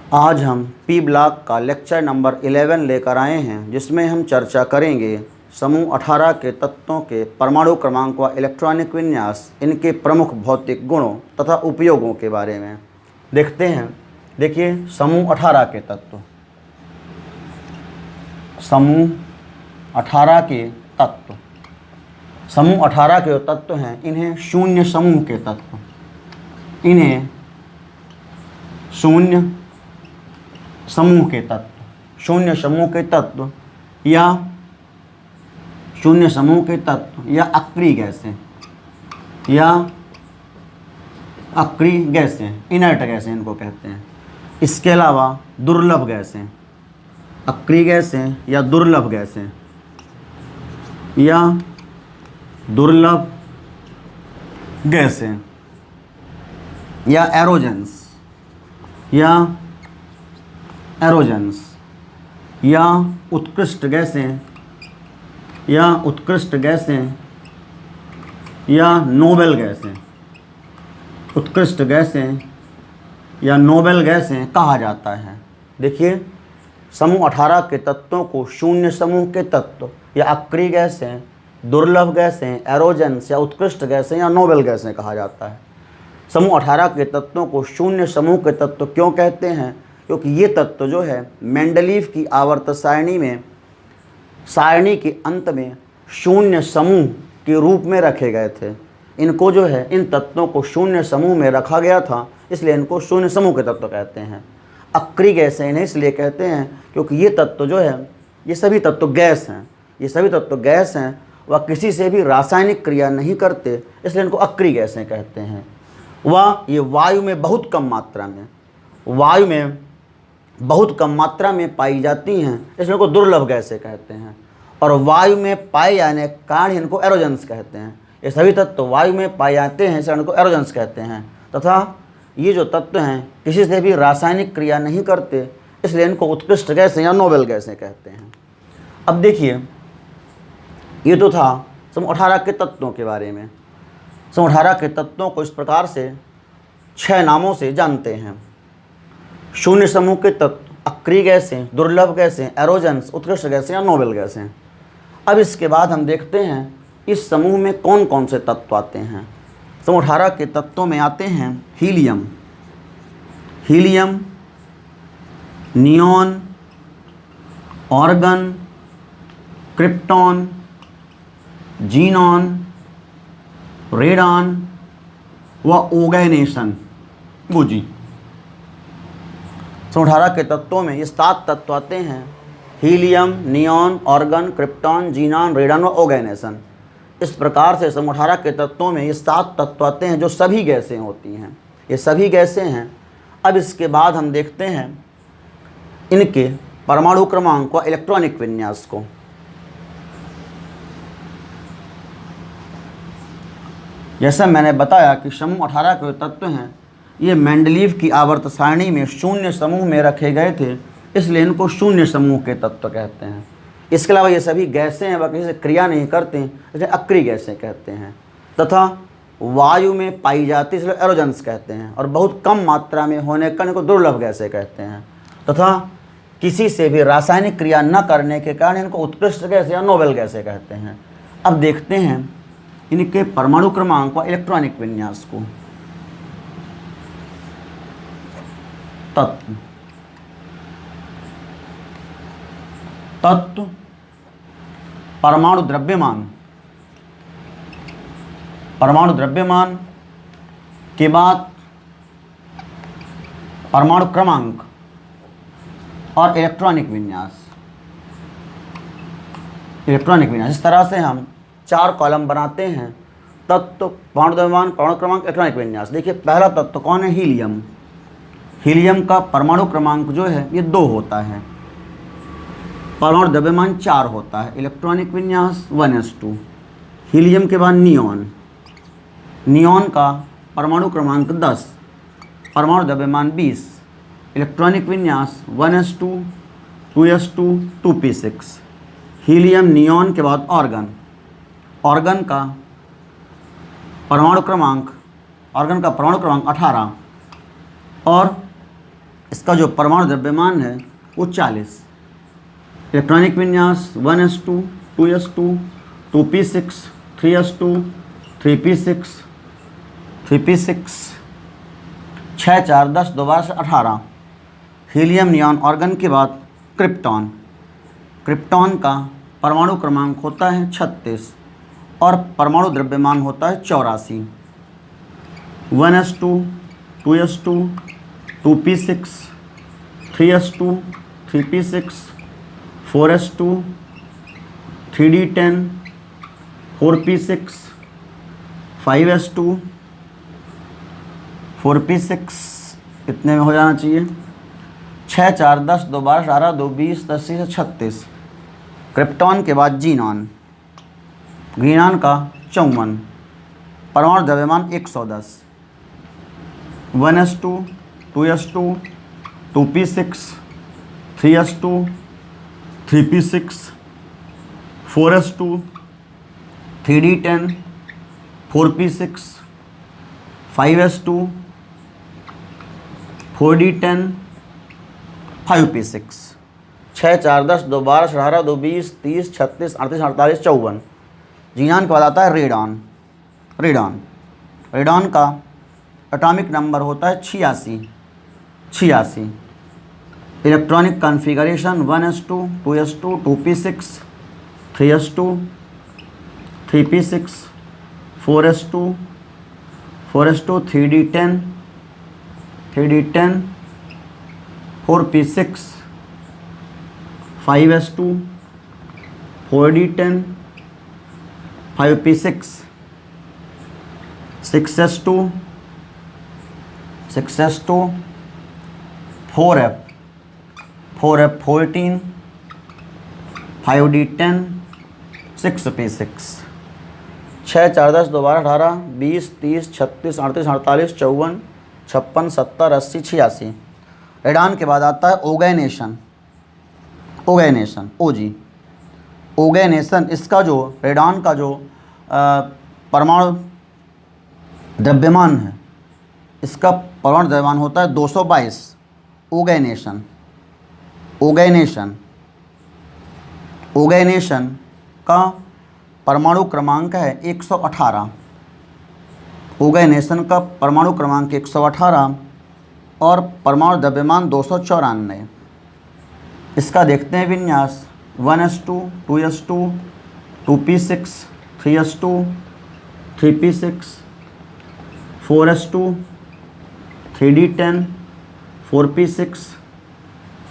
आज हम P block का लेक्चर नंबर 11 लेकर आए हैं, जिसमें हम चर्चा करेंगे समूह 18 के तत्वों के परमाणु क्रमांक व इलेक्ट्रॉनिक विन्यास, इनके प्रमुख भौतिक गुणों तथा उपयोगों के बारे में। देखते हैं। देखिए, समूह 18 के तत्व, समूह 18 के तत्व, समूह 18 के तत्व हैं, इन्हें शून्य समूह के तत्व, इन्हें शून्य समूह के तत्व, शून्य समूह के तत्व या शून्य समूह के तत्व या अक्रिय गैसें, या अक्रिय गैसें, इनर्ट गैसें इनको कहते हैं। इसके अलावा दुर्लभ गैसें, अक्रिय गैसें या दुर्लभ गैसें या दुर्लभ गैसें या एरोजेंस या एरोजेंस या उत्कृष्ट गैसें या उत्कृष्ट गैसें या नोबेल गैसें, उत्कृष्ट गैसें या नोबेल गैसें कहा जाता है। देखिए, समूह 18 के तत्वों को शून्य समूह के तत्व या अक्रिय गैसें, दुर्लभ गैसें, एरोजेंस या उत्कृष्ट गैसें या नोबेल गैसें कहा जाता है। समूह 18 के तत्वों को शून्य समूह के तत्व क्यों कहते हैं? क्योंकि ये तत्व जो है मेंडलीव की आवर्त सारणी में, सारणी के अंत में शून्य समूह के रूप में रखे गए थे। इनको जो है, इन तत्वों को शून्य समूह में रखा गया था, इसलिए इनको शून्य समूह के तत्व कहते हैं। अक्रिय गैसें इन्हें इसलिए कहते हैं क्योंकि ये तत्व जो है, ये सभी तत्व गैस हैं, ये सभी तत्व गैस हैं, वह किसी से भी रासायनिक क्रिया नहीं करते, इसलिए इनको अक्रिय गैसें कहते हैं। वह ये वायु में बहुत कम मात्रा में, वायु में बहुत कम मात्रा में पाई जाती हैं, इसलिए इनको दुर्लभ गैसें कहते हैं। और वायु में पाए जाने के कारण इनको एरोजेंस कहते हैं। ये सभी तत्व वायु में पाए जाते हैं, इसलिए इनको एरोजेंस कहते हैं। तथा ये जो तत्व हैं किसी से भी रासायनिक क्रिया नहीं करते, इसलिए इनको उत्कृष्ट गैसें या नोबेल गैसें कहते हैं। अब देखिए, ये तो था समूह 18 के तत्वों के बारे में। समूह 18 के तत्वों को इस प्रकार से 6 नामों से जानते हैं। शून्य समूह के तत्व, अक्रिय गैसें, दुर्लभ गैसें, एरोजेंस, उत्कृष्ट गैसें या नोबेल गैसें। अब इसके बाद हम देखते हैं इस समूह में कौन कौन से तत्व आते हैं। समूह 18 के तत्वों में आते हैं helium, helium, neon, organ, krypton, xenon, radon व ओगैनेशन। जी, समूह 18 के तत्वों में ये 7 तत्व आते हैं, helium, neon, organ, krypton, xenon, radon व ओगैनेशन। इस प्रकार से समूह 18 के तत्वों में ये 7 तत्व आते हैं जो सभी गैसें होती हैं, ये सभी गैसें हैं। अब इसके बाद हम देखते हैं इनके परमाणु क्रमांक व इलेक्ट्रॉनिक विन्यास को। जैसा मैंने बताया कि समूह 18 के तत्व हैं, ये मेंडलीव की आवर्त सारणी में शून्य समूह में रखे गए थे, इसलिए इनको शून्य समूह के तत्व कहते हैं। इसके अलावा ये सभी गैसें हैं, वह किसी से क्रिया नहीं करते, इसे अक्रिय गैसें कहते हैं। तथा वायु में पाई जाती, इसलिए एरोजेंस कहते हैं। और बहुत कम मात्रा में होने का इनको दुर्लभ गैसें कहते हैं। तथा किसी से भी रासायनिक क्रिया न करने के कारण इनको उत्कृष्ट गैस या नोबेल गैसें कहते हैं। अब देखते हैं इनके परमाणु क्रमांक व इलेक्ट्रॉनिक विन्यास को। तत्व, तत्व, परमाणु द्रव्यमान, परमाणु द्रव्यमान के बाद परमाणु क्रमांक और इलेक्ट्रॉनिक विन्यास। इलेक्ट्रॉनिक विन्यास, इस तरह से हम 4 कॉलम बनाते हैं। तत्व, परमाणु द्रव्यमान, परमाणु क्रमांक, इलेक्ट्रॉनिक विन्यास। देखिए, पहला तत्व कौन है? हीलियम। हीलियम का परमाणु क्रमांक जो है ये 2 होता है, परमाणु द्रव्यमान 4 होता है, इलेक्ट्रॉनिक विन्यास 1s2। हीलियम के बाद नियॉन, नियॉन का परमाणु क्रमांक 10, परमाणु द्रव्यमान 20, इलेक्ट्रॉनिक विन्यास 1s2, 2s2, 2p6। Helium, neon के बाद ऑर्गन, ऑर्गन का परमाणु क्रमांक, ऑर्गन का परमाणु क्रमांक 18 और इसका जो परमाणु द्रव्यमान है वो 40। इलेक्ट्रॉनिक विन्यास 1s2 2s2 2p6 3s2 3p6 3p6 6 4 10 2 से 18। हीलियम नियॉन ऑर्गन के बाद क्रिप्टॉन। क्रिप्टॉन का परमाणु क्रमांक होता है 36 और परमाणु द्रव्यमान होता है 84। 1s2 2s2 2p6 3s2 3p6 4s2 3d10 4p6 5s2 4p6 इतने में हो जाना चाहिए। 6 4 10 2 12 18 2 20 10 से 36। क्रिप्टॉन के बाद जीनॉन। जीनॉन का 54, परमाणु द्रव्यमान 110। 1s2 2s2 2p6 3s2 3p6 4s2 3d10 4p6 5s2 4d10 5p6। 6 4 10 2 12 18 2 20 30 36 38 48 54। Xenon के बाद आता है रेडॉन। रेडॉन का एटॉमिक नंबर होता है 86। Electronic configuration 1s2 2s2 2p6 3s2 3p6 4s2 3d10 4p6 5s2 4d10 5p6 6s2 4f 14 5d10 6p6। 6 4 10 2 12 18 20 30 36 38 48 54 56 70 80 86। Radon के बाद आता है ओगैनेशन। ओगैनेशन इसका जो रेडॉन का जो परमाणु द्रव्यमान है, इसका परमाणु द्रव्यमान होता है 222। ओगैनेशन का परमाणु क्रमांक है 118। ओगैनेशन का परमाणु क्रमांक 118 और परमाणु द्रव्यमान 294। इसका देखते हैं विन्यास। 1s2 2s2 2p6 3s2 3p6 4s2 3d10 4p6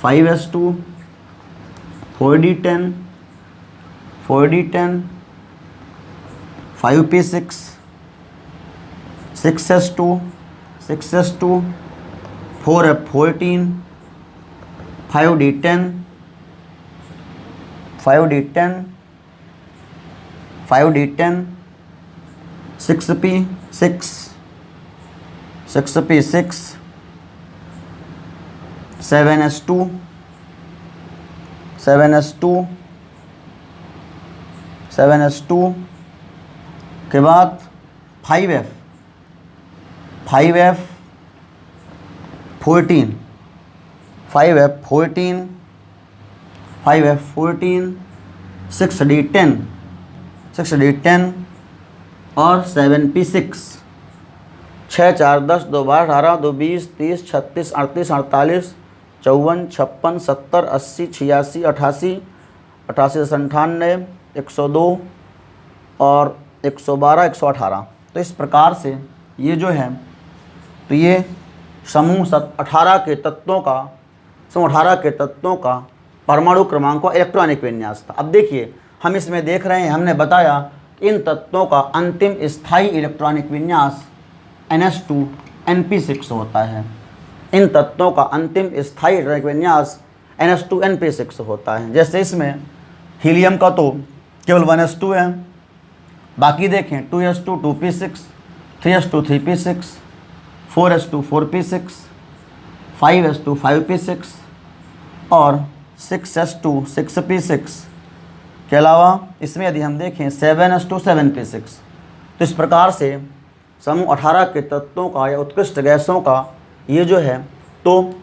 5s2 4d10 5p6 6s2 4f14 5d10 6p6 7s2 के बाद 5f 14 6d10 और 7p6। 6 4 10 2 12 18 2 20 30 36 38 48 54 56 70 80 86 88 88 से 98 102 और 112 118। तो इस प्रकार से ये जो है, तो ये समूह 18 के तत्वों का परमाणु क्रमांक का इलेक्ट्रॉनिक विन्यास था। अब देखिए, हम इसमें देख रहे हैं, हमने बताया कि इन तत्वों का अंतिम स्थायी इलेक्ट्रॉनिक विन्यास NS2 NP6 होता है। इन तत्वों का अंतिम स्थायी इलेक्ट्रॉनिक विन्यास NS2 NP6 होता है। जैसे इसमें हीलियम का तो केवल 1s2 है, बाकी देखें 2s2 2p6 3s2 3p6 4s2 4p6 5s2 5p6 और 6s2 6p6 के अलावा इसमें यदि हम देखें 7s2 7p6। तो इस प्रकार से समूह 18 के तत्वों का या उत्कृष्ट गैसों का ये जो है, तो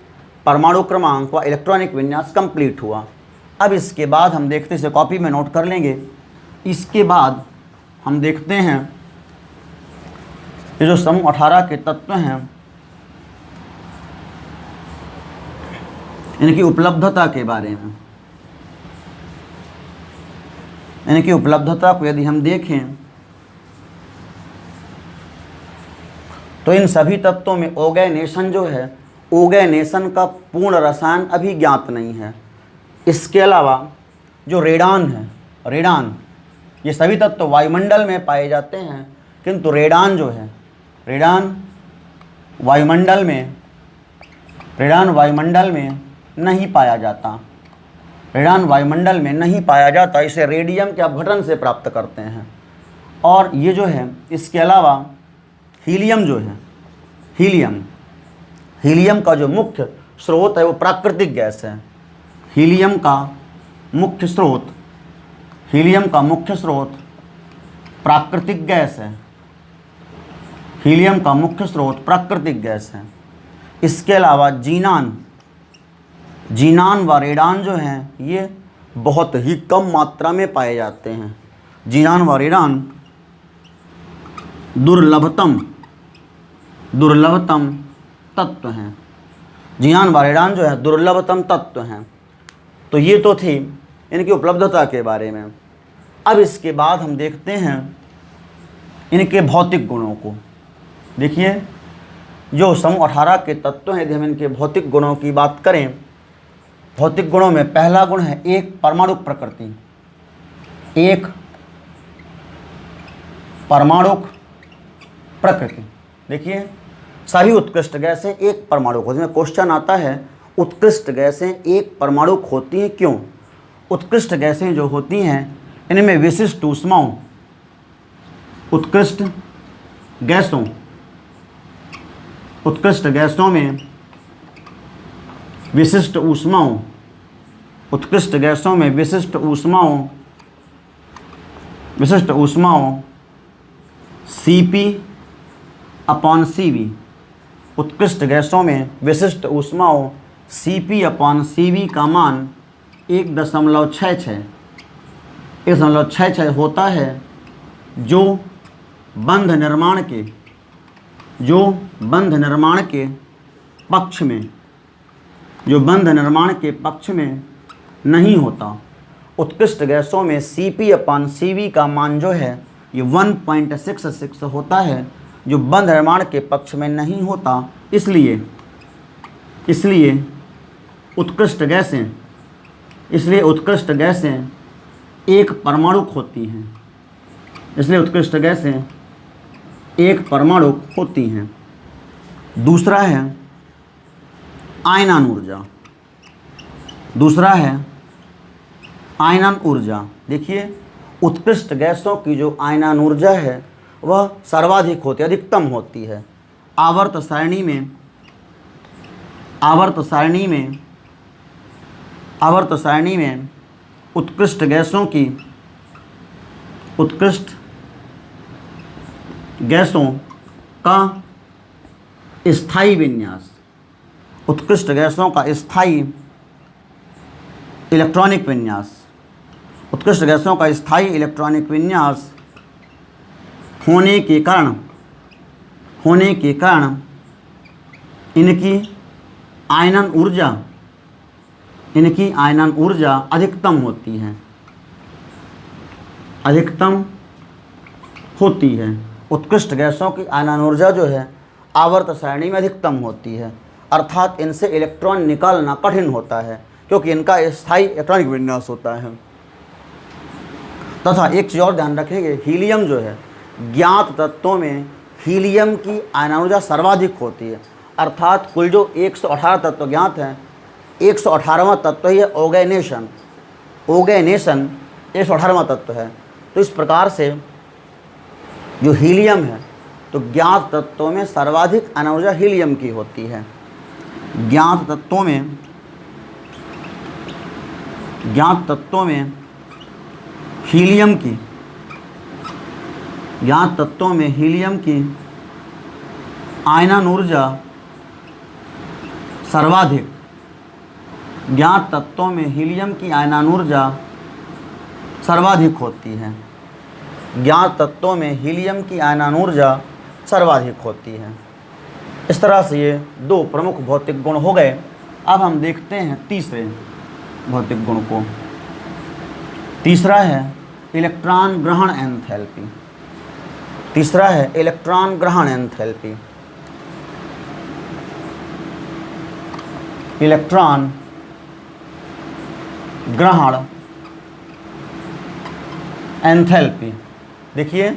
परमाणु क्रमांक व इलेक्ट्रॉनिक विन्यास कंप्लीट हुआ। अब इसके बाद हम देखते हैं, इसे कॉपी में नोट कर लेंगे। इसके बाद हम देखते हैं ये जो समूह 18 के तत्व हैं इनकी उपलब्धता के बारे में। इनकी उपलब्धता को यदि हम देखें तो इन सभी तत्वों में ऑर्गेनेशन जो है, ऑर्गेनेशन का पूर्ण रसायन अभी ज्ञात नहीं है। इसके अलावा जो रेडान है, रेडान, ये सभी तत्व वायुमंडल में पाए जाते हैं, किंतु रेडान जो है, रेडान वायुमंडल में नहीं पाया जाता। रेडान वायुमंडल में नहीं पाया जाता, इसे रेडियम के अपघटन से प्राप्त करते हैं। और ये जो है, इसके अलावा हीलियम जो है, हीलियम का जो मुख्य स्रोत है वो प्राकृतिक गैस है। हीलियम का मुख्य स्रोत प्राकृतिक गैस है। हीलियम का मुख्य स्रोत प्राकृतिक गैस है। इसके अलावा जीनान व रेडान जो हैं ये बहुत ही कम मात्रा में पाए जाते हैं। जीनान व रेडान दुर्लभतम तत्व हैं। जीनान व रेडान जो है दुर्लभतम तत्व हैं। तो ये तो थी इनकी उपलब्धता के बारे में। अब इसके बाद हम देखते हैं इनके भौतिक गुणों को। देखिए, जो समूह 18 के तत्व हैं, यदि हम इनके भौतिक गुणों की बात करें, भौतिक गुणों में पहला गुण है एक परमाणु प्रकृति। एक परमाणु प्रकृति। देखिए, सभी उत्कृष्ट गैसें एक परमाणु होती हैं। क्वेश्चन आता है उत्कृष्ट गैसें एक परमाणु होती हैं क्यों? उत्कृष्ट गैसें जो होती हैं इनमें विशिष्ट ऊष्माओं, उत्कृष्ट गैसों में विशिष्ट ऊष्माओं, उत्कृष्ट गैसों में विशिष्ट ऊष्माओं Cp/Cv, उत्कृष्ट गैसों में विशिष्ट ऊष्माओं Cp/Cv का मान 1.66 होता है, जो बंध निर्माण के पक्ष में नहीं होता। उत्कृष्ट गैसों में Cp/Cv का मान जो है ये 1.66 होता है, जो बंध निर्माण के पक्ष में नहीं होता। इसलिए उत्कृष्ट गैसें एक परमाणु होती हैं। दूसरा है आयनन ऊर्जा। देखिए, उत्कृष्ट गैसों की जो आयनन ऊर्जा है वह सर्वाधिक होती है, अधिकतम होती है। आवर्त सारणी में उत्कृष्ट गैसों का स्थायी विन्यास, उत्कृष्ट गैसों का स्थायी इलेक्ट्रॉनिक विन्यास होने के कारण इनकी आयनन ऊर्जा अधिकतम होती है। उत्कृष्ट गैसों की आयनन ऊर्जा जो है आवर्त सारणी में अधिकतम होती है, अर्थात इनसे इलेक्ट्रॉन निकालना कठिन होता है क्योंकि इनका स्थायी इलेक्ट्रॉनिक विन्यास होता है। तथा एक चीज़ और ध्यान रखेंगे, हीलियम जो है, ज्ञात तत्वों में हीलियम की आयनन ऊर्जा सर्वाधिक होती है, अर्थात कुल जो 118 तत्व ज्ञात हैं, 118वां तत्व ही है ऑर्गेनेशन 118वां तत्व है। तो इस प्रकार से जो हीलियम है, तो ज्ञात तत्वों में सर्वाधिक आयनन ऊर्जा हीलियम की होती है। ज्ञात तत्वों में हीलियम की आयनन ऊर्जा सर्वाधिक ज्ञात तत्वों में हीलियम की आयनन ऊर्जा सर्वाधिक होती है। ज्ञात तत्वों में हीलियम की आयनन ऊर्जा सर्वाधिक होती है। इस तरह से ये दो प्रमुख भौतिक गुण हो गए। अब हम देखते हैं तीसरे भौतिक गुण को। तीसरा है इलेक्ट्रॉन ग्रहण एंथैल्पी। तीसरा है इलेक्ट्रॉन ग्रहण एंथैल्पी। इलेक्ट्रॉन ग्रहण एंथैल्पी। देखिए,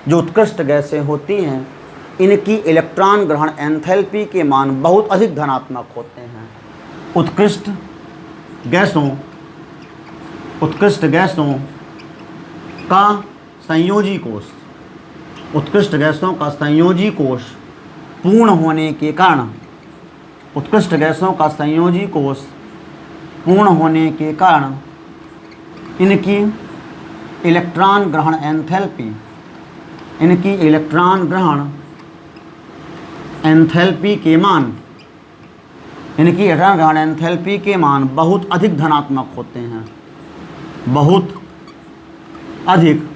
जो उत्कृष्ट गैसें होती हैं इनकी इलेक्ट्रॉन ग्रहण एंथैल्पी के मान बहुत अधिक धनात्मक होते हैं। उत्कृष्ट गैसों का संयोजी कोष, उत्कृष्ट गैसों का संयोजी कोष पूर्ण होने के कारण, उत्कृष्ट गैसों का संयोजी कोष पूर्ण होने के कारण इनकी इलेक्ट्रॉन ग्रहण एंथैल्पी, इनकी इलेक्ट्रॉन ग्रहण एंथैल्पी के मान, इनकी इलेक्ट्रॉन ग्रहण एंथैल्पी के मान बहुत अधिक धनात्मक होते हैं। बहुत अधिक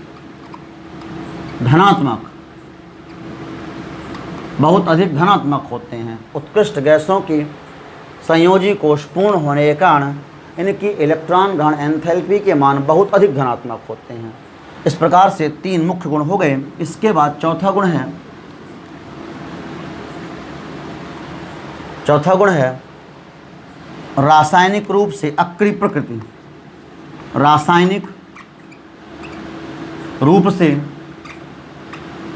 धनात्मक, बहुत अधिक धनात्मक होते हैं। उत्कृष्ट गैसों की संयोजी कोष पूर्ण होने के कारण इनकी इलेक्ट्रॉन ग्रहण एंथैल्पी के मान बहुत अधिक धनात्मक होते हैं। इस प्रकार से तीन मुख्य गुण हो गए। इसके बाद चौथा गुण है रासायनिक रूप से अक्रिय प्रकृति। रासायनिक रूप से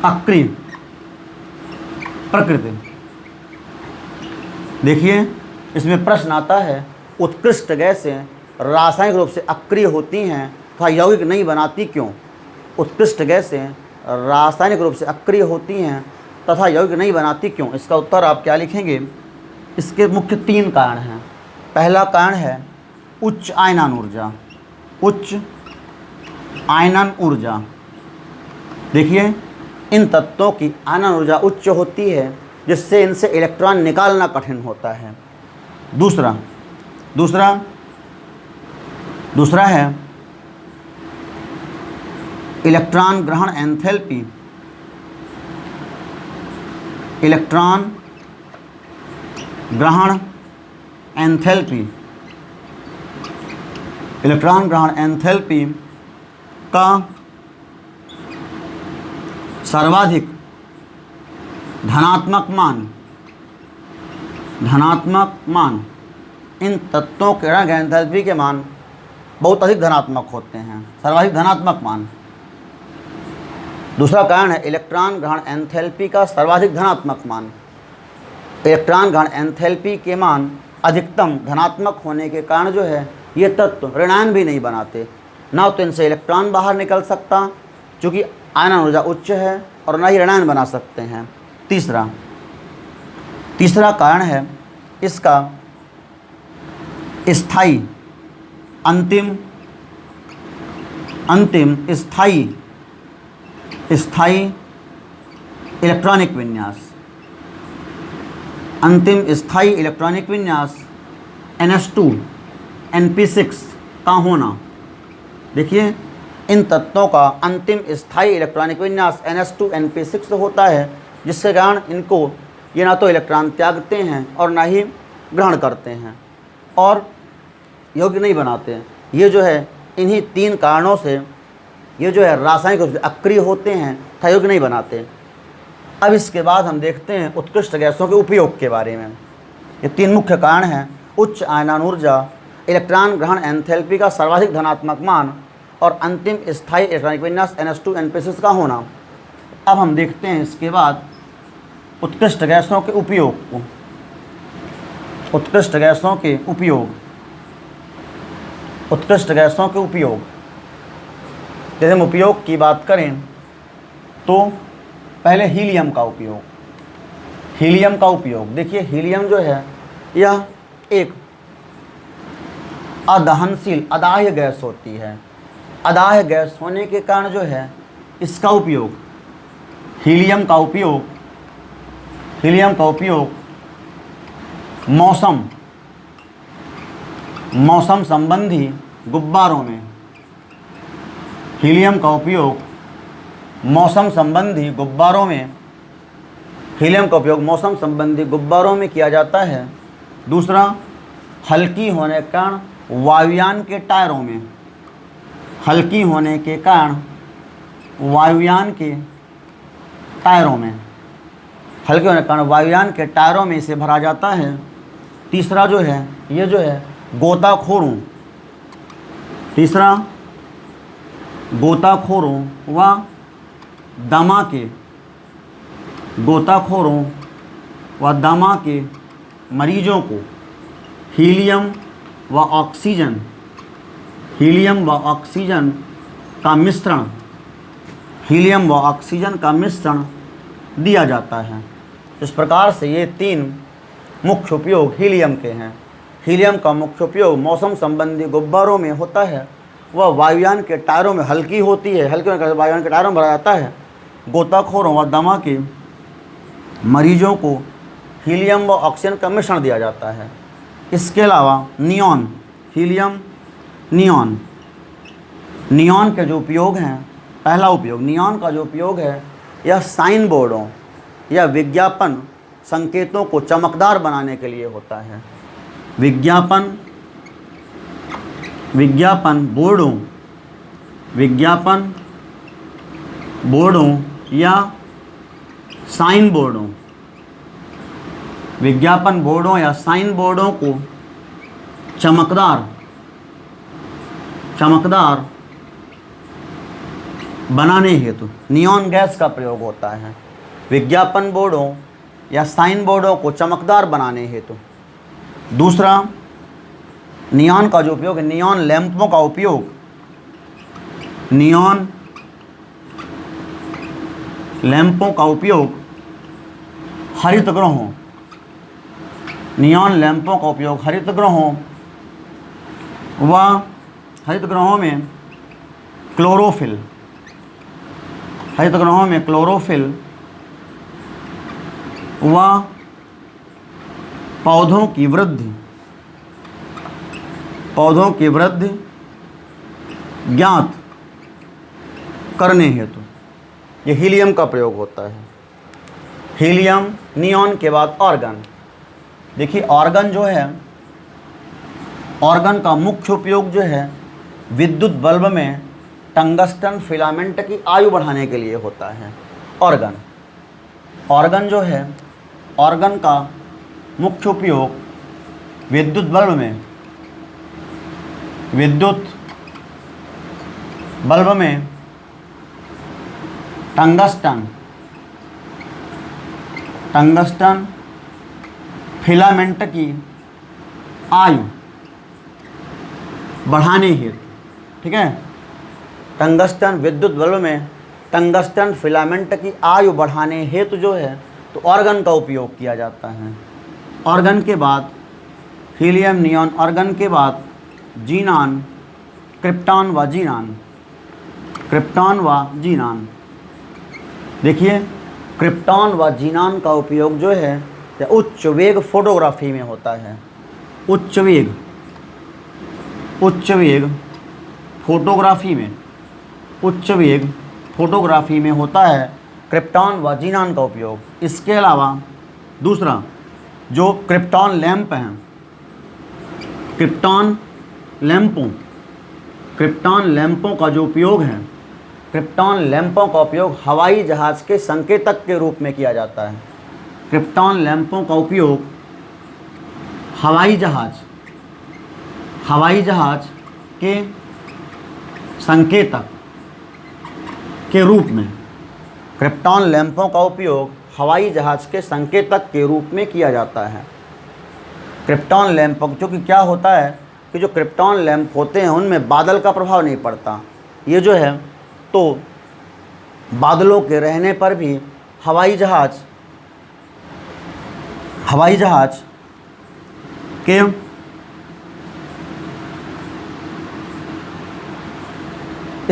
अक्रिय प्रकृति। देखिए, इसमें प्रश्न आता है, उत्कृष्ट गैसें रासायनिक रूप से अक्रिय होती हैं तथा यौगिक नहीं बनाती क्यों? उत्कृष्ट गैसें रासायनिक रूप से अक्रिय होती हैं तथा यौगिक नहीं बनाती क्यों? इसका उत्तर आप क्या लिखेंगे? इसके मुख्य तीन कारण हैं। पहला कारण है उच्च आयनन ऊर्जा। उच्च आयनन ऊर्जा। देखिए, इन तत्वों की आयनन ऊर्जा उच्च होती है जिससे इनसे इलेक्ट्रॉन निकालना कठिन होता है। दूसरा है इलेक्ट्रॉन ग्रहण एंथैल्पी। इलेक्ट्रॉन ग्रहण एंथैल्पी। इलेक्ट्रॉन ग्रहण एंथैल्पी का सर्वाधिक धनात्मक मान, इन तत्वों के ग्रहण एंथैल्पी के मान बहुत अधिक धनात्मक होते हैं। सर्वाधिक धनात्मक मान। दूसरा कारण है इलेक्ट्रॉन ग्रहण एंथैल्पी का सर्वाधिक धनात्मक मान। इलेक्ट्रॉन ग्रहण एंथैल्पी के मान अधिकतम धनात्मक होने के कारण जो है ये तत्व ऋणायन भी नहीं बनाते। ना तो इनसे इलेक्ट्रॉन बाहर निकल सकता क्योंकि आयनन ऊर्जा उच्च है, और ना ही ऋणायन बना सकते हैं। तीसरा कारण है इसका स्थायी अंतिम स्थायी इलेक्ट्रॉनिक विन्यास। अंतिम स्थायी इलेक्ट्रॉनिक विन्यास NH2 NP6 का होना। देखिए, इन तत्वों का अंतिम स्थायी इलेक्ट्रॉनिक विन्यास NH2 NP6 होता है, जिसके कारण इनको ये ना तो इलेक्ट्रॉन त्यागते हैं और ना ही ग्रहण करते हैं और योग्य नहीं बनाते। ये जो है इन्हीं तीन कारणों से ये जो है रासायनिक रूप से अक्रिय होते हैं तथा योग्य नहीं बनाते। अब इसके बाद हम देखते हैं उत्कृष्ट गैसों के उपयोग के बारे में। ये तीन मुख्य कारण हैं: उच्च आयनन ऊर्जा, इलेक्ट्रॉन ग्रहण एंथैल्पी का सर्वाधिक धनात्मक मान और अंतिम स्थायी इलेक्ट्रॉनिक विन्यास NH2 NP6 का होना। अब हम देखते हैं इसके बाद उत्कृष्ट गैसों के उपयोग को। उत्कृष्ट गैसों के उपयोग। यदि हम उपयोग की बात करें तो पहले हीलियम का उपयोग। देखिए, हीलियम जो है यह एक अदहनशील अदाह्य गैस होती है। अदाह्य गैस होने के कारण जो है इसका उपयोग, हीलियम का उपयोग मौसम संबंधी गुब्बारों में, हीलियम का उपयोग मौसम संबंधी गुब्बारों में, हीलियम का उपयोग मौसम संबंधी गुब्बारों में किया जाता है। दूसरा, हल्की होने के कारण वायुयान के टायरों में, हल्की होने के कारण वायुयान के टायरों में, हल्के होने के कारण वायुयान के टायरों में इसे भरा जाता है। तीसरा जो है, ये जो है गोताखोरों, तीसरा गोताखोरों व दमा के, गोताखोरों व दमा के मरीजों को हीलियम व ऑक्सीजन, हीलियम व ऑक्सीजन का मिश्रण, हीलियम व ऑक्सीजन का मिश्रण दिया जाता है। इस प्रकार से ये 3 मुख्य उपयोग हीलियम के हैं। हीलियम का मुख्य उपयोग मौसम संबंधी गुब्बारों में होता है, वह वायुयान के टायरों में हल्की होती है, हल्के होने के कारण वायुयान के टायरों में भरा जाता है। गोताखोरों व दमा के मरीजों को हीलियम व ऑक्सीजन का मिश्रण दिया जाता है। इसके अलावा नियॉन, हीलियम नियॉन, नियॉन के जो उपयोग हैं, पहला उपयोग नियॉन का जो उपयोग है, यह साइन बोर्डों या विज्ञापन संकेतों को चमकदार बनाने के लिए होता है। विज्ञापन बोर्डों, विज्ञापन बोर्डों या साइन बोर्डों, विज्ञापन बोर्डों या साइन बोर्डों को चमकदार बनाने हेतु नियॉन गैस का प्रयोग होता है। विज्ञापन बोर्डों या साइन बोर्डों को चमकदार बनाने हेतु। दूसरा, नियॉन का जो उपयोग है, नियॉन लैंपों का उपयोग, नियॉन लैंपों का उपयोग हरित गृहों, नियॉन लैंपों का उपयोग हरित गृहों व हरित गृहों में क्लोरोफिल, हरित गृहों में क्लोरोफिल व पौधों की वृद्धि ज्ञात करने हेतु ये हीलियम का प्रयोग होता है। हीलियम, नियॉन के बाद ऑर्गन। देखिए ऑर्गन जो है, ऑर्गन का मुख्य उपयोग जो है विद्युत बल्ब में टंगस्टन फिलामेंट की आयु बढ़ाने के लिए होता है। ऑर्गन जो है, ऑर्गन का मुख्य उपयोग विद्युत बल्ब में टंगस्टन फिलामेंट की आयु बढ़ाने हेतु, ठीक है, टंगस्टन विद्युत बल्ब में टंगस्टन फिलामेंट की आयु बढ़ाने हेतु जो है तो ऑर्गन का उपयोग किया जाता है। ऑर्गन के बाद हीलियम, नियॉन, ऑर्गन के बाद जीनान, क्रिप्टॉन व जीनान। देखिए क्रिप्टॉन व जीनान का उपयोग जो है उच्च वेग फोटोग्राफी में होता है। उच्च वेग फोटोग्राफी में होता है क्रिप्टॉन व जीनान का उपयोग। इसके अलावा दूसरा जो क्रिप्टॉन लैंप हैं, क्रिप्टॉन लैंपों का जो उपयोग है, क्रिप्टॉन लैंपों का उपयोग हवाई जहाज़ के संकेतक के रूप में किया जाता है। क्रिप्टॉन लैंपों का उपयोग हवाई जहाज़ के संकेतक के रूप में, क्रिप्टॉन लैंपों का उपयोग हवाई जहाज़ के संकेतक के रूप में किया जाता है। क्रिप्टॉन लैंप, क्योंकि क्या होता है कि जो क्रिप्टॉन लैंप होते हैं उनमें बादल का प्रभाव नहीं पड़ता। ये जो है तो बादलों के रहने पर भी हवाई जहाज़ के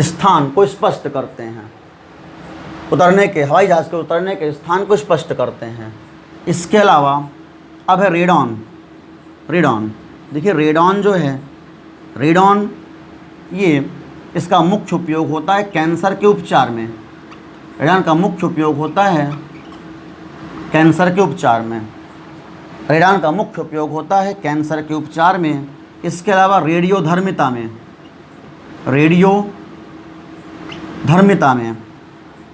स्थान को स्पष्ट करते हैं, हवाई जहाज़ के उतरने के स्थान को स्पष्ट करते हैं। इसके अलावा अब है रेडॉन। देखिए रेडॉन जो है रेडॉन ये इसका मुख्य उपयोग होता है कैंसर के उपचार में। रेडॉन का मुख्य उपयोग होता है कैंसर के उपचार में। रेडॉन का मुख्य उपयोग होता है कैंसर के उपचार में। इसके अलावा रेडियोधर्मिता में, रेडियोधर्मिता में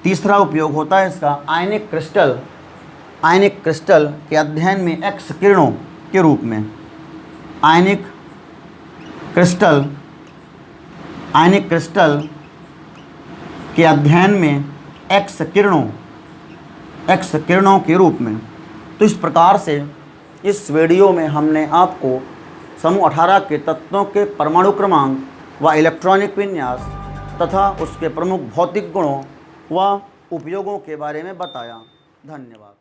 तीसरा उपयोग होता है इसका आयनिक क्रिस्टल के अध्ययन में एक्स किरणों के रूप में। आयनिक क्रिस्टल के अध्ययन में एक्स किरणों के रूप में। तो इस प्रकार से इस वीडियो में हमने आपको समूह 18 के तत्वों के परमाणु क्रमांक व इलेक्ट्रॉनिक विन्यास तथा उसके प्रमुख भौतिक गुणों व उपयोगों के बारे में बताया। धन्यवाद।